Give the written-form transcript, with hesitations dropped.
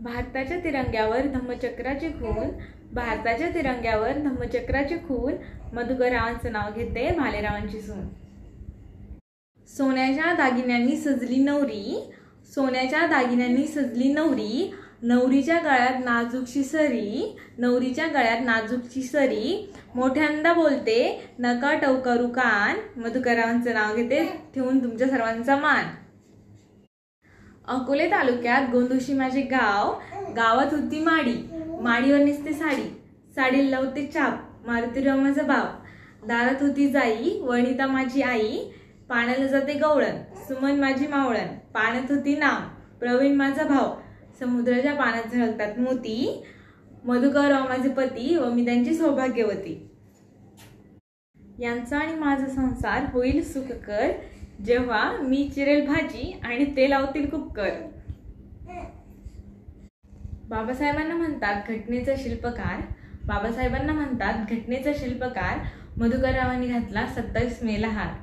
भारताच्या तिरंग्यावर धम्मचक्राची खून, भारताच्या तिरंग्यावर धम्मचक्राची खून, मधुकररावांचं नाव घेते भालेरावांची सून। सोन्याच्या दागिन्यांनी सजली नवरी, सोन्याच्या दागिन्यांनी सजली नवरी, नवरीच्या गळ्यात नाजूकशी सरी, नवरीच्या गळ्यात नाजूकशी सरी, मोठ्यांदा बोलते नका टवकारू कान, मधुकररावांचं नाव घेते ठेवून तुमच्या सर्वांचा मान। अकोले तालुक्यात गोंदुशी माझे गाव, गावात होती माडी, माडीवर नेसते साडी, साडीला लावते चाप, मारुतीराव माझा भाव, दारात होती जाई, वनिता माझी आई, पाण्याला जाते गवळण, सुमन माझी मावळण, पाण्यात होती नाव, प्रवीण माझा भाव, समुद्राच्या पाण्यात झळकतात मोती, मधुकरराव माझे पती व मी त्यांची सौभाग्यवती। यांचा आणि माझा संसार होईल सुखकर, जेव्हा मी चिरेल भाजी आणि ते लावतील कुकर। बाबासाहेबांना म्हणतात घटनेचा शिल्पकार, बाबासाहेबांना म्हणतात घटनेचा शिल्पकार, मधुकररावांनी घातला 27 मेला हार।